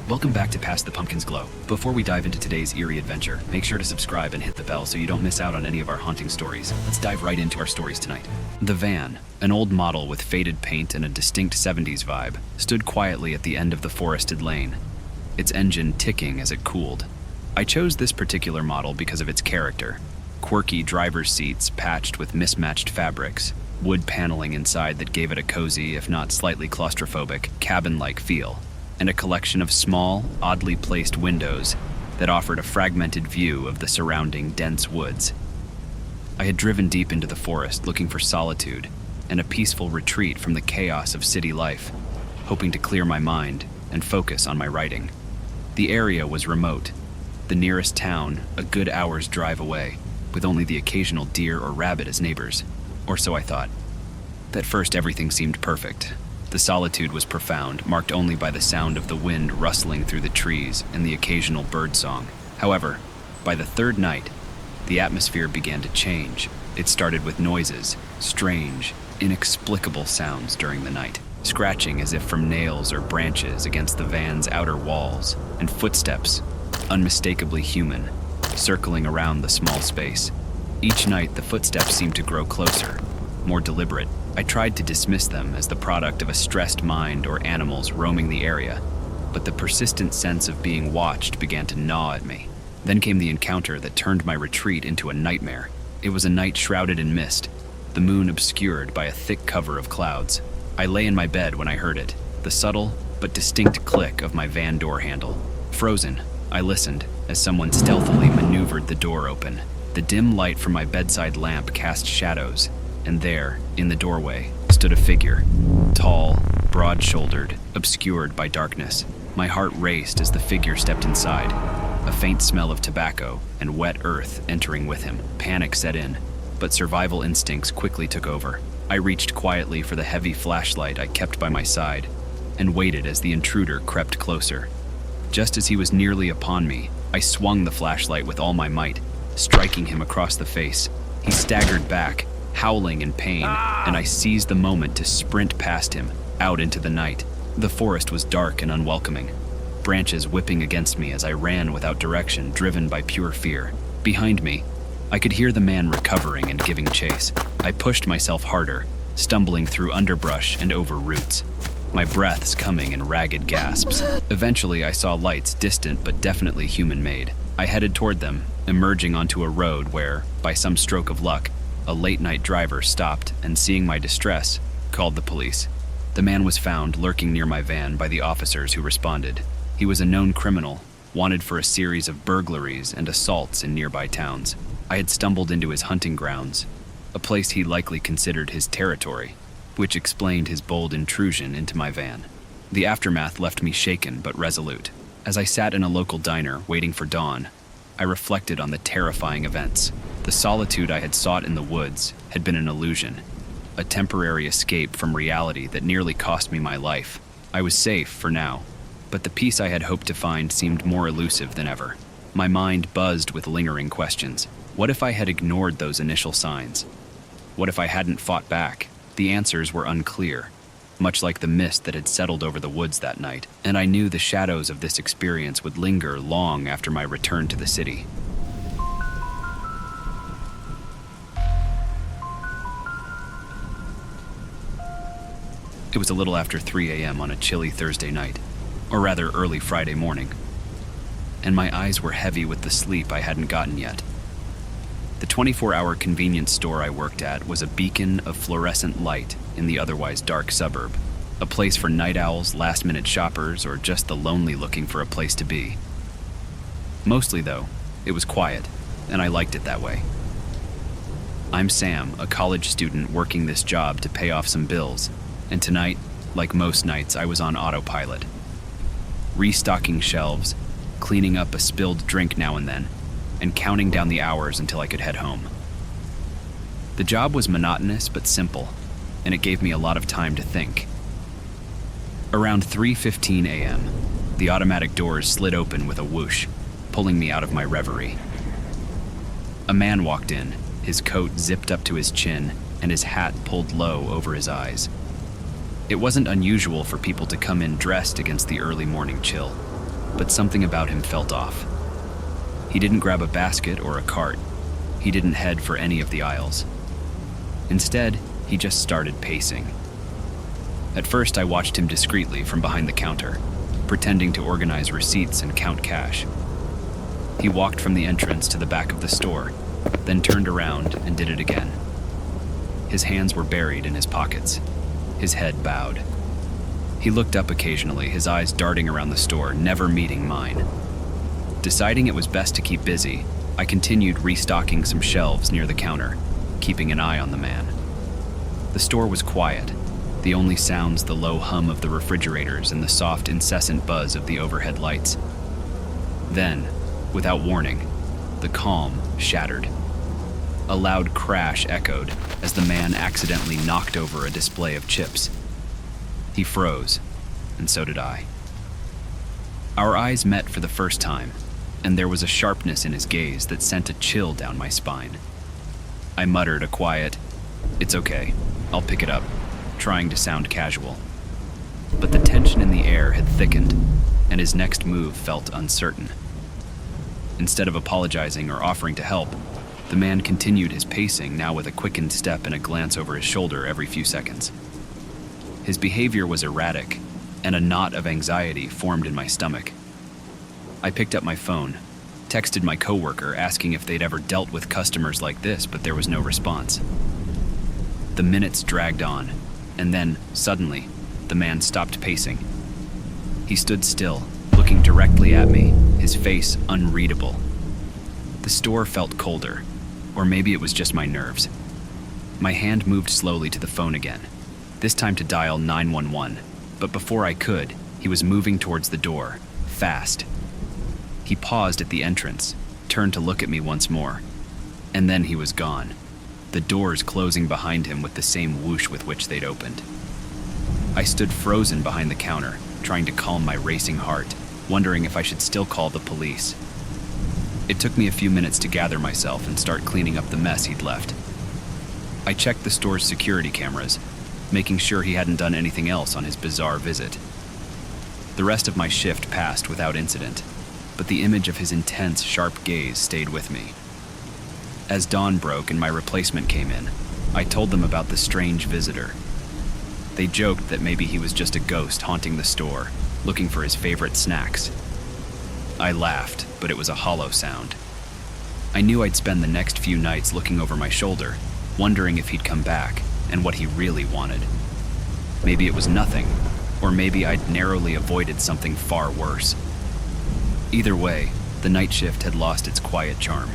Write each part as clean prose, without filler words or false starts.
Welcome back to Past the Pumpkin's Glow. Before we dive into today's eerie adventure, make sure to subscribe and hit the bell so you don't miss out on any of our haunting stories. Let's dive right into our stories tonight. The van, an old model with faded paint and a distinct 70s vibe, stood quietly at the end of the forested lane, its engine ticking as it cooled. I chose this particular model because of its character. Quirky driver's seats patched with mismatched fabrics, wood paneling inside that gave it a cozy, if not slightly claustrophobic, cabin-like feel, and a collection of small, oddly placed windows that offered a fragmented view of the surrounding dense woods. I had driven deep into the forest looking for solitude and a peaceful retreat from the chaos of city life, hoping to clear my mind and focus on my writing. The area was remote, the nearest town a good hour's drive away, with only the occasional deer or rabbit as neighbors, or so I thought. At first, everything seemed perfect. The solitude was profound, marked only by the sound of the wind rustling through the trees and the occasional bird song. However, by the third night, the atmosphere began to change. It started with noises, strange, inexplicable sounds during the night, scratching as if from nails or branches against the van's outer walls, and footsteps, unmistakably human, circling around the small space. Each night, the footsteps seemed to grow closer, more deliberate. I tried to dismiss them as the product of a stressed mind or animals roaming the area, but the persistent sense of being watched began to gnaw at me. Then came the encounter that turned my retreat into a nightmare. It was a night shrouded in mist, the moon obscured by a thick cover of clouds. I lay in my bed when I heard it, the subtle but distinct click of my van door handle. Frozen, I listened as someone stealthily maneuvered the door open. The dim light from my bedside lamp cast shadows, and there, in the doorway, stood a figure, tall, broad-shouldered, obscured by darkness. My heart raced as the figure stepped inside, a faint smell of tobacco and wet earth entering with him. Panic set in, but survival instincts quickly took over. I reached quietly for the heavy flashlight I kept by my side and waited as the intruder crept closer. Just as he was nearly upon me, I swung the flashlight with all my might, striking him across the face. He staggered back, howling in pain, and I seized the moment to sprint past him, out into the night. The forest was dark and unwelcoming, branches whipping against me as I ran without direction, driven by pure fear. Behind me, I could hear the man recovering and giving chase. I pushed myself harder, stumbling through underbrush and over roots, my breaths coming in ragged gasps. Eventually, I saw lights, distant but definitely human-made. I headed toward them, emerging onto a road where, by some stroke of luck, a late-night driver stopped and, seeing my distress, called the police. The man was found lurking near my van by the officers who responded. He was a known criminal, wanted for a series of burglaries and assaults in nearby towns. I had stumbled into his hunting grounds, a place he likely considered his territory, which explained his bold intrusion into my van. The aftermath left me shaken but resolute. As I sat in a local diner waiting for dawn, I reflected on the terrifying events. The solitude I had sought in the woods had been an illusion, a temporary escape from reality that nearly cost me my life. I was safe for now, but the peace I had hoped to find seemed more elusive than ever. My mind buzzed with lingering questions. What if I had ignored those initial signs? What if I hadn't fought back? The answers were unclear, much like the mist that had settled over the woods that night, and I knew the shadows of this experience would linger long after my return to the city. It was a little after 3 a.m. on a chilly Thursday night, or rather early Friday morning, and my eyes were heavy with the sleep I hadn't gotten yet. The 24-hour convenience store I worked at was a beacon of fluorescent light in the otherwise dark suburb, a place for night owls, last-minute shoppers, or just the lonely looking for a place to be. Mostly, though, it was quiet, and I liked it that way. I'm Sam, a college student working this job to pay off some bills, and tonight, like most nights, I was on autopilot. Restocking shelves, cleaning up a spilled drink now and then, and counting down the hours until I could head home. The job was monotonous but simple, and it gave me a lot of time to think. Around 3:15 a.m., the automatic doors slid open with a whoosh, pulling me out of my reverie. A man walked in, his coat zipped up to his chin and his hat pulled low over his eyes. It wasn't unusual for people to come in dressed against the early morning chill. but something about him felt off. He didn't grab a basket or a cart. He didn't head for any of the aisles. Instead, he just started pacing. At first, I watched him discreetly from behind the counter, pretending to organize receipts and count cash. He walked from the entrance to the back of the store, then turned around and did it again. His hands were buried in his pockets, his head bowed. He looked up occasionally, his eyes darting around the store, never meeting mine. Deciding it was best to keep busy, I continued restocking some shelves near the counter, keeping an eye on the man. The store was quiet, the only sounds the low hum of the refrigerators and the soft, incessant buzz of the overhead lights. Then, without warning, the calm shattered. A loud crash echoed as the man accidentally knocked over a display of chips. He froze, and so did I. Our eyes met for the first time, and there was a sharpness in his gaze that sent a chill down my spine. I muttered a quiet, "It's okay, I'll pick it up," trying to sound casual. But the tension in the air had thickened, and his next move felt uncertain. Instead of apologizing or offering to help, the man continued his pacing, now with a quickened step and a glance over his shoulder every few seconds. His behavior was erratic, and a knot of anxiety formed in my stomach. I picked up my phone, texted my coworker asking if they'd ever dealt with customers like this, but there was no response. The minutes dragged on, and then, suddenly, the man stopped pacing. He stood still, looking directly at me, his face unreadable. The store felt colder, or maybe it was just my nerves. My hand moved slowly to the phone again, this time to dial 911, but before I could, he was moving towards the door, fast. He paused at the entrance, turned to look at me once more, and then he was gone, the doors closing behind him with the same whoosh with which they'd opened. I stood frozen behind the counter, trying to calm my racing heart, wondering if I should still call the police. It took me a few minutes to gather myself and start cleaning up the mess he'd left. I checked the store's security cameras, making sure he hadn't done anything else on his bizarre visit. The rest of my shift passed without incident, but the image of his intense, sharp gaze stayed with me. As dawn broke and my replacement came in, I told them about the strange visitor. They joked that maybe he was just a ghost haunting the store, looking for his favorite snacks. I laughed, but it was a hollow sound. I knew I'd spend the next few nights looking over my shoulder, wondering if he'd come back and what he really wanted. Maybe it was nothing, or maybe I'd narrowly avoided something far worse. Either way, the night shift had lost its quiet charm.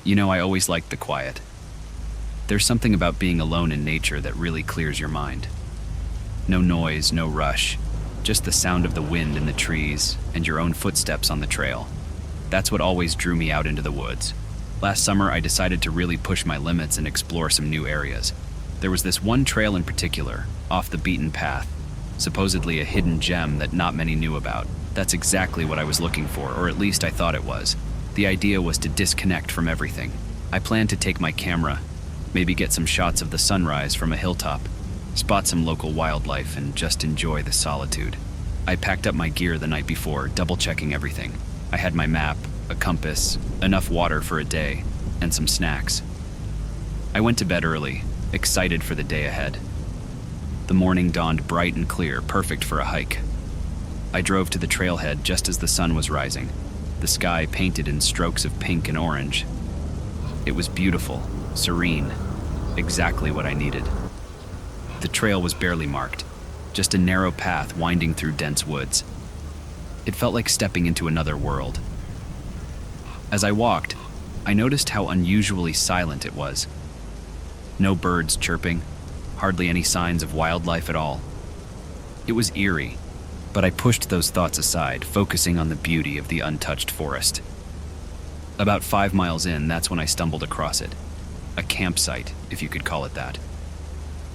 You know, I always liked the quiet. There's something about being alone in nature that really clears your mind. No noise, no rush, just the sound of the wind in the trees and your own footsteps on the trail. That's what always drew me out into the woods. Last summer, I decided to really push my limits and explore some new areas. There was this one trail in particular, off the beaten path, supposedly a hidden gem that not many knew about. That's exactly what I was looking for, or at least I thought it was. The idea was to disconnect from everything. I planned to take my camera, maybe get some shots of the sunrise from a hilltop, spot some local wildlife, and just enjoy the solitude. I packed up my gear the night before, double-checking everything. I had my map, a compass, enough water for a day, and some snacks. I went to bed early, excited for the day ahead. The morning dawned bright and clear, perfect for a hike. I drove to the trailhead just as the sun was rising, the sky painted in strokes of pink and orange. It was beautiful, serene, exactly what I needed. The trail was barely marked, just a narrow path winding through dense woods. It felt like stepping into another world. As I walked, I noticed how unusually silent it was. No birds chirping, hardly any signs of wildlife at all. It was eerie, but I pushed those thoughts aside, focusing on the beauty of the untouched forest. About 5 miles in, that's when I stumbled across it. A campsite, if you could call it that.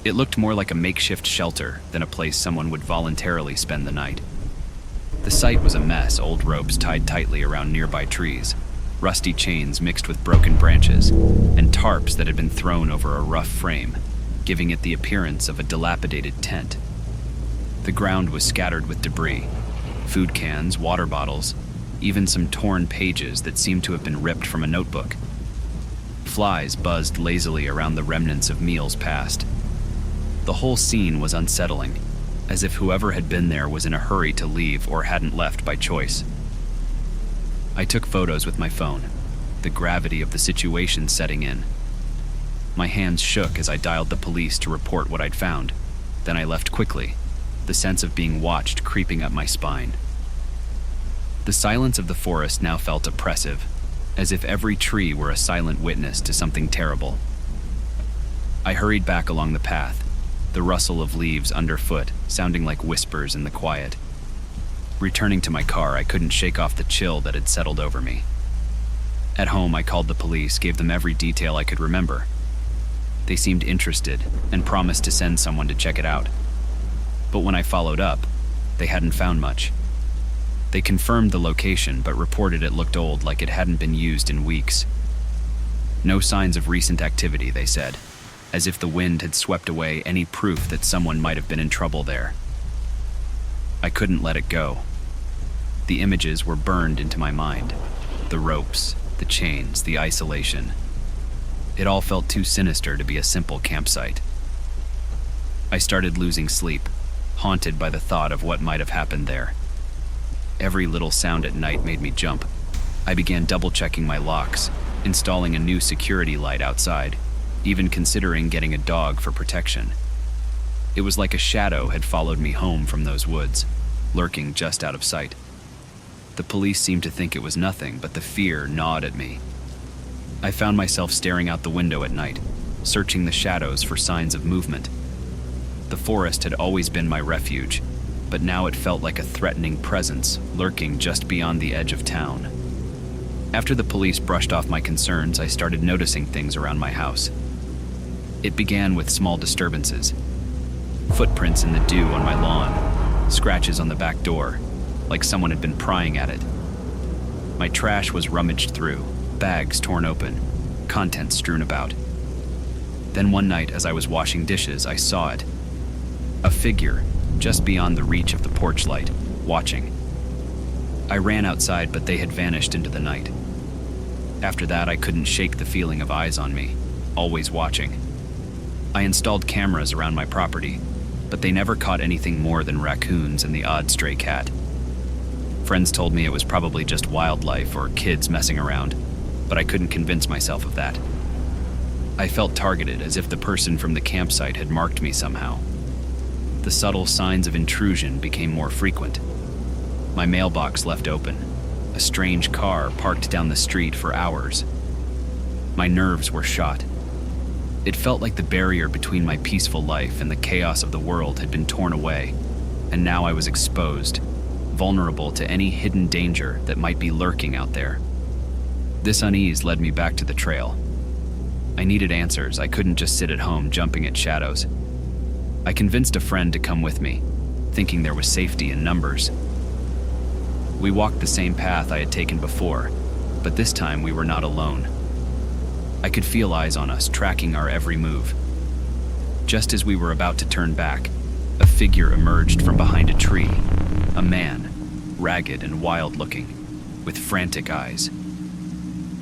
It looked more like a makeshift shelter than a place someone would voluntarily spend the night. The site was a mess, old ropes tied tightly around nearby trees, rusty chains mixed with broken branches, and tarps that had been thrown over a rough frame. giving it the appearance of a dilapidated tent. The ground was scattered with debris, food cans, water bottles, even some torn pages that seemed to have been ripped from a notebook. Flies buzzed lazily around the remnants of meals past. The whole scene was unsettling, as if whoever had been there was in a hurry to leave or hadn't left by choice. I took photos with my phone, the gravity of the situation setting in. My hands shook as I dialed the police to report what I'd found. Then I left quickly, the sense of being watched creeping up my spine. The silence of the forest now felt oppressive, as if every tree were a silent witness to something terrible. I hurried back along the path, the rustle of leaves underfoot sounding like whispers in the quiet. Returning to my car, I couldn't shake off the chill that had settled over me. At home, I called the police, gave them every detail I could remember. They seemed interested and promised to send someone to check it out. But when I followed up, they hadn't found much. They confirmed the location, but reported it looked old, like it hadn't been used in weeks. No signs of recent activity, they said, as if the wind had swept away any proof that someone might have been in trouble there. I couldn't let it go. The images were burned into my mind. The ropes, the chains, the isolation. It all felt too sinister to be a simple campsite. I started losing sleep, haunted by the thought of what might have happened there. Every little sound at night made me jump. I began double-checking my locks, installing a new security light outside, even considering getting a dog for protection. It was like a shadow had followed me home from those woods, lurking just out of sight. The police seemed to think it was nothing, but the fear gnawed at me. I found myself staring out the window at night, searching the shadows for signs of movement. The forest had always been my refuge, but now it felt like a threatening presence lurking just beyond the edge of town. After the police brushed off my concerns, I started noticing things around my house. It began with small disturbances. Footprints in the dew on my lawn, scratches on the back door, like someone had been prying at it. My trash was rummaged through, bags torn open, contents strewn about. Then one night, as I was washing dishes, I saw it. A figure, just beyond the reach of the porch light, watching. I ran outside, but they had vanished into the night. After that, I couldn't shake the feeling of eyes on me, always watching. I installed cameras around my property, but they never caught anything more than raccoons and the odd stray cat. Friends told me it was probably just wildlife or kids messing around, but I couldn't convince myself of that. I felt targeted, as if the person from the campsite had marked me somehow. The subtle signs of intrusion became more frequent. My mailbox left open, a strange car parked down the street for hours. My nerves were shot. It felt like the barrier between my peaceful life and the chaos of the world had been torn away, and now I was exposed, vulnerable to any hidden danger that might be lurking out there. This unease led me back to the trail. I needed answers. I couldn't just sit at home jumping at shadows. I convinced a friend to come with me, thinking there was safety in numbers. We walked the same path I had taken before, but this time we were not alone. I could feel eyes on us, tracking our every move. Just as we were about to turn back, a figure emerged from behind a tree. A man, ragged and wild-looking, with frantic eyes.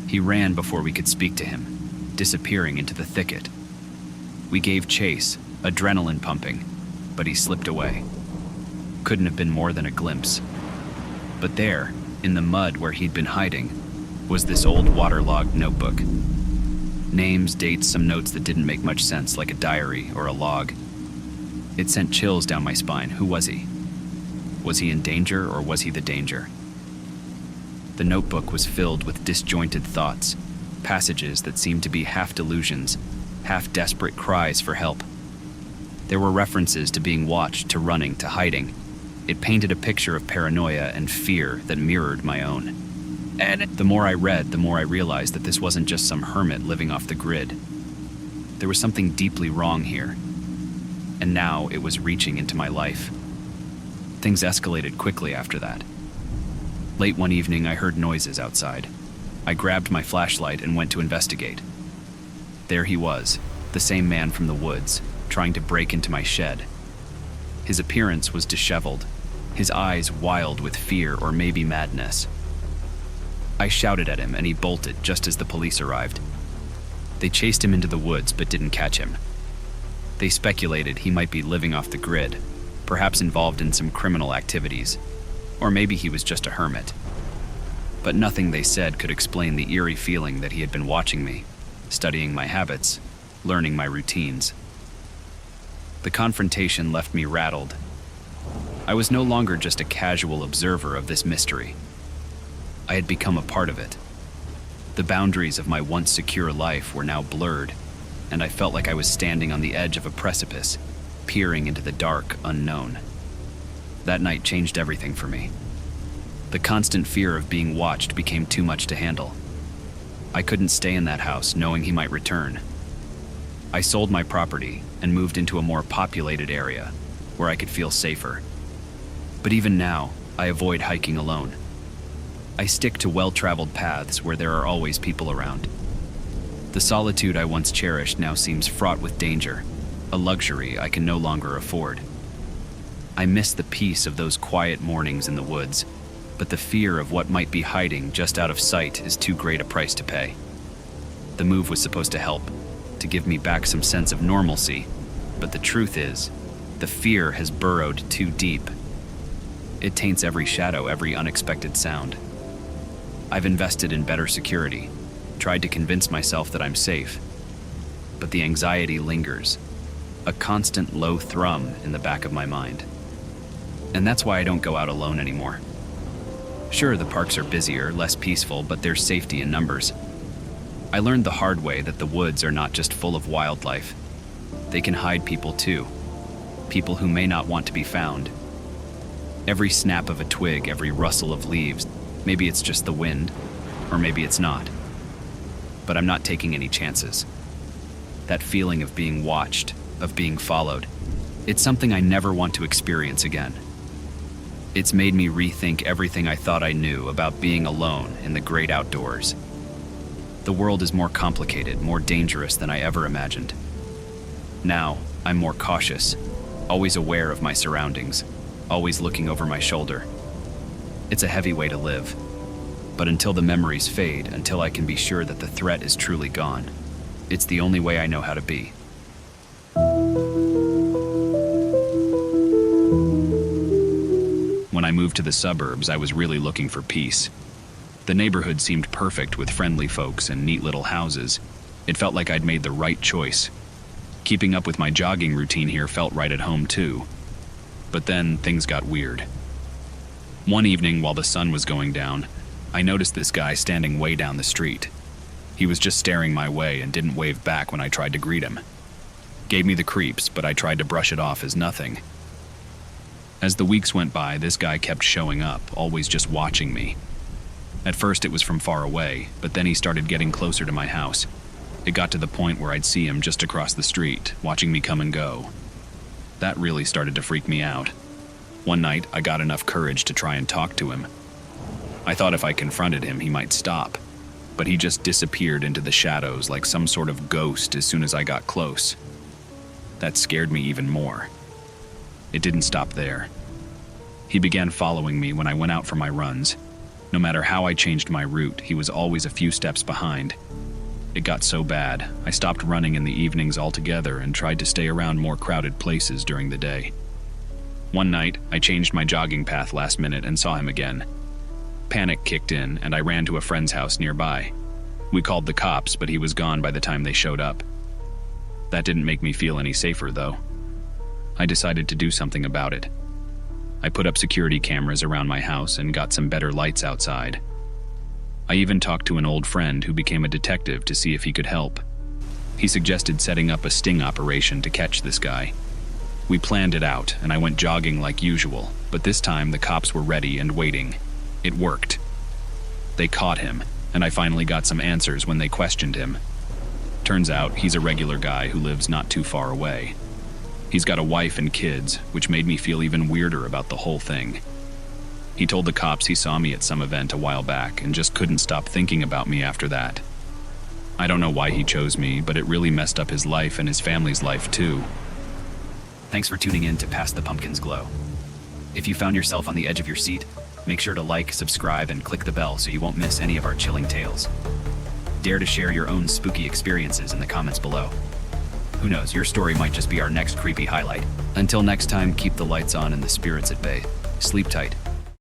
He ran before we could speak to him, disappearing into the thicket. We gave chase, adrenaline pumping, but he slipped away. Couldn't have been more than a glimpse. But there, in the mud where he'd been hiding, was this old waterlogged notebook. Names, dates, some notes that didn't make much sense, like a diary or a log. It sent chills down my spine. Who was he? Was he in danger, or was he the danger? The notebook was filled with disjointed thoughts, passages that seemed to be half delusions, half desperate cries for help. There were references to being watched, to running, to hiding. It painted a picture of paranoia and fear that mirrored my own. And the more I read, the more I realized that this wasn't just some hermit living off the grid. There was something deeply wrong here. And now it was reaching into my life. Things escalated quickly after that. Late one evening, I heard noises outside. I grabbed my flashlight and went to investigate. There he was, the same man from the woods, trying to break into my shed. His appearance was disheveled, his eyes wild with fear or maybe madness. I shouted at him and he bolted just as the police arrived. They chased him into the woods but didn't catch him. They speculated he might be living off the grid, perhaps involved in some criminal activities, or maybe he was just a hermit. But nothing they said could explain the eerie feeling that he had been watching me, studying my habits, learning my routines. The confrontation left me rattled. I was no longer just a casual observer of this mystery. I had become a part of it. The boundaries of my once secure life were now blurred, and I felt like I was standing on the edge of a precipice, peering into the dark unknown. That night changed everything for me. The constant fear of being watched became too much to handle. I couldn't stay in that house knowing he might return. I sold my property and moved into a more populated area where I could feel safer. But even now, I avoid hiking alone. I stick to well-traveled paths where there are always people around. The solitude I once cherished now seems fraught with danger, a luxury I can no longer afford. I miss the peace of those quiet mornings in the woods, but the fear of what might be hiding just out of sight is too great a price to pay. The move was supposed to help, to give me back some sense of normalcy, but the truth is, the fear has burrowed too deep. It taints every shadow, every unexpected sound. I've invested in better security, tried to convince myself that I'm safe, but the anxiety lingers, a constant low thrum in the back of my mind. And that's why I don't go out alone anymore. Sure, the parks are busier, less peaceful, but there's safety in numbers. I learned the hard way that the woods are not just full of wildlife. They can hide people too, people who may not want to be found. Every snap of a twig, every rustle of leaves, maybe it's just the wind, or maybe it's not. But I'm not taking any chances. That feeling of being watched, of being followed, it's something I never want to experience again. It's made me rethink everything I thought I knew about being alone in the great outdoors. The world is more complicated, more dangerous than I ever imagined. Now, I'm more cautious, always aware of my surroundings, always looking over my shoulder. It's a heavy way to live, but until the memories fade, until I can be sure that the threat is truly gone, it's the only way I know how to be. When I moved to the suburbs, I was really looking for peace. The neighborhood seemed perfect with friendly folks and neat little houses. It felt like I'd made the right choice. Keeping up with my jogging routine here felt right at home too. But then things got weird. One evening while the sun was going down, I noticed this guy standing way down the street. He was just staring my way and didn't wave back when I tried to greet him. Gave me the creeps, but I tried to brush it off as nothing. As the weeks went by, this guy kept showing up, always just watching me. At first it was from far away, but then he started getting closer to my house. It got to the point where I'd see him just across the street, watching me come and go. That really started to freak me out. One night, I got enough courage to try and talk to him. I thought if I confronted him, he might stop, but he just disappeared into the shadows like some sort of ghost as soon as I got close. That scared me even more. It didn't stop there. He began following me when I went out for my runs. No matter how I changed my route, he was always a few steps behind. It got so bad, I stopped running in the evenings altogether and tried to stay around more crowded places during the day. One night, I changed my jogging path last minute and saw him again. Panic kicked in, and I ran to a friend's house nearby. We called the cops, but he was gone by the time they showed up. That didn't make me feel any safer, though. I decided to do something about it. I put up security cameras around my house and got some better lights outside. I even talked to an old friend who became a detective to see if he could help. He suggested setting up a sting operation to catch this guy. We planned it out, and I went jogging like usual, but this time the cops were ready and waiting. It worked. They caught him, and I finally got some answers when they questioned him. Turns out he's a regular guy who lives not too far away. He's got a wife and kids, which made me feel even weirder about the whole thing. He told the cops he saw me at some event a while back and just couldn't stop thinking about me after that. I don't know why he chose me, but it really messed up his life and his family's life too. Thanks for tuning in to Past the Pumpkins Glow. If you found yourself on the edge of your seat, make sure to like, subscribe, and click the bell so you won't miss any of our chilling tales. Dare to share your own spooky experiences in the comments below. Who knows, your story might just be our next creepy highlight. Until next time, keep the lights on and the spirits at bay. Sleep tight.